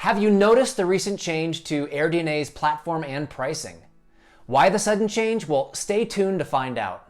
Have you noticed the recent change to AirDNA's platform and pricing? Why the sudden change? Well, stay tuned to find out.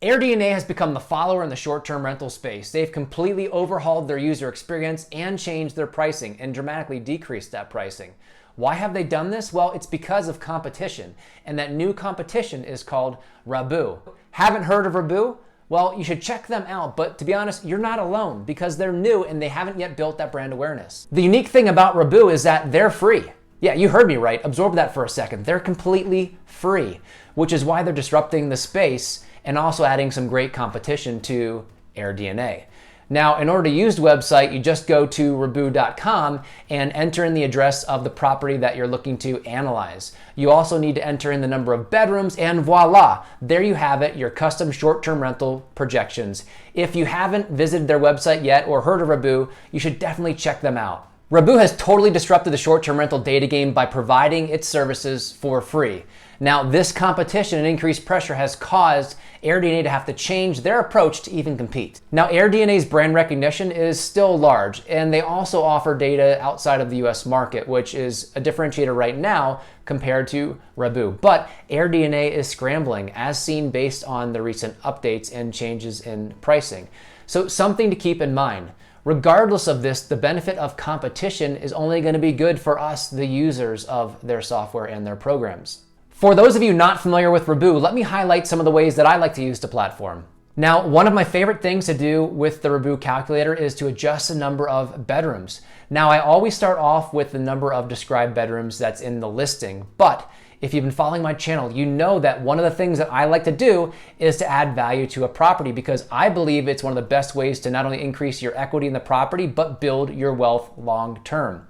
AirDNA has become the follower in the short-term rental space. They've completely overhauled their user experience and changed their pricing and dramatically decreased that pricing. Why have they done this? Well, it's because of competition, and that new competition is called Rabbu. Haven't heard of Rabbu? Well, you should check them out, but to be honest, you're not alone because they're new and they haven't yet built that brand awareness. The unique thing about Rabbu is that they're free. Yeah, you heard me right. Absorb that for a second. They're completely free, which is why they're disrupting the space and also adding some great competition to AirDNA. Now, in order to use the website, you just go to rabbu.com and enter in the address of the property that you're looking to analyze. You also need to enter in the number of bedrooms, and voila, there you have it, your custom short-term rental projections. If you haven't visited their website yet or heard of Rabbu, you should definitely check them out. Rabbu has totally disrupted the short-term rental data game by providing its services for free. Now, this competition and increased pressure has caused AirDNA to have to change their approach to even compete. Now, AirDNA's brand recognition is still large, and they also offer data outside of the US market, which is a differentiator right now compared to Rabbu. But AirDNA is scrambling, as seen based on the recent updates and changes in pricing. So something to keep in mind. Regardless of this, the benefit of competition is only going to be good for us, the users of their software and their programs. For those of you not familiar with Rabbu, let me highlight some of the ways that I like to use the platform. Now, one of my favorite things to do with the Rabbu calculator is to adjust the number of bedrooms. Now, I always start off with the number of described bedrooms that's in the listing, but if you've been following my channel, you know that one of the things that I like to do is to add value to a property because I believe it's one of the best ways to not only increase your equity in the property, but build your wealth long term.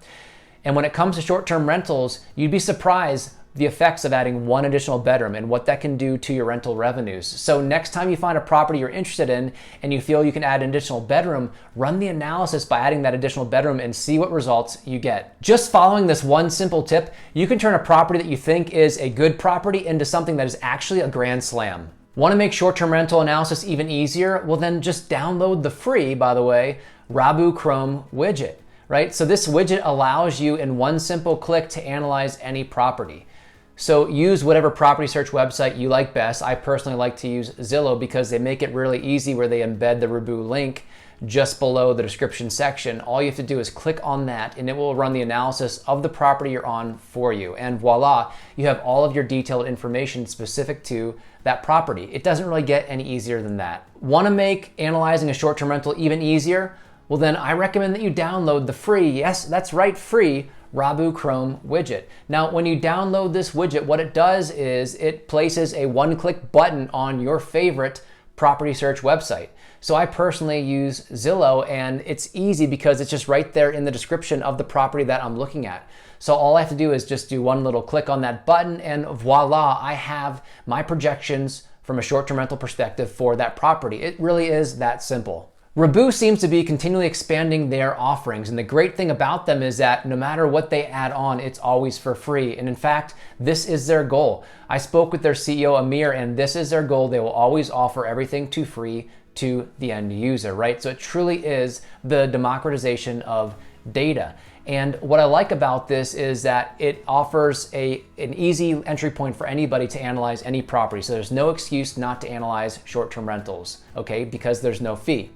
And when it comes to short-term rentals, you'd be surprised the effects of adding one additional bedroom and what that can do to your rental revenues. So next time you find a property you're interested in and you feel you can add an additional bedroom, run the analysis by adding that additional bedroom and see what results you get. Just following this one simple tip, you can turn a property that you think is a good property into something that is actually a grand slam. Want to make short-term rental analysis even easier? Well, then just download the free, by the way, Rabbu Chrome widget, right? So this widget allows you in one simple click to analyze any property. So use whatever property search website you like best. I personally like to use Zillow because they make it really easy where they embed the Rabbu link just below the description section. All you have to do is click on that and it will run the analysis of the property you're on for you. And voila, you have all of your detailed information specific to that property. It doesn't really get any easier than that. Want to make analyzing a short-term rental even easier? Well, then I recommend that you download the free, yes, that's right, free Rabbu Chrome widget. Now, when you download this widget, what it does is it places a one-click button on your favorite property search website. So I personally use Zillow, and it's easy because it's just right there in the description of the property that I'm looking at. So all I have to do is just do one little click on that button and voila, I have my projections from a short-term rental perspective for that property. It really is that simple. Rabbu seems to be continually expanding their offerings, and the great thing about them is that no matter what they add on, it's always for free. And in fact, this is their goal. I spoke with their CEO, Amir, and this is their goal. They will always offer everything to free to the end user, right? So it truly is the democratization of data. And what I like about this is that it offers an easy entry point for anybody to analyze any property. So there's no excuse not to analyze short-term rentals, okay? Because there's no fee.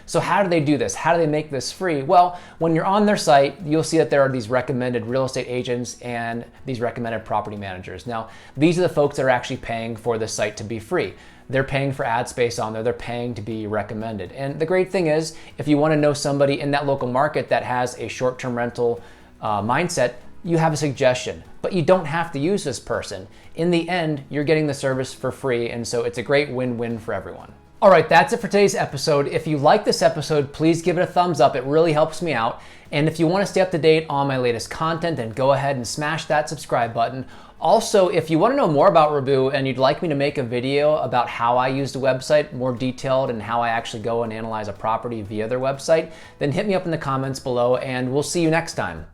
So how do they do this? How do they make this free? Well, when you're on their site, you'll see that there are these recommended real estate agents and these recommended property managers. Now, these are the folks that are actually paying for the site to be free. They're paying for ad space on there. They're paying to be recommended. And the great thing is, if you want to know somebody in that local market that has a short-term rental mindset, you have a suggestion, but you don't have to use this person. In the end, you're getting the service for free, and so it's a great win-win for everyone. All right, that's it for today's episode. If you like this episode, please give it a thumbs up. It really helps me out. And if you want to stay up to date on my latest content, then go ahead and smash that subscribe button. Also, if you want to know more about Rabbu and you'd like me to make a video about how I use the website, more detailed, and how I actually go and analyze a property via their website, then hit me up in the comments below and we'll see you next time.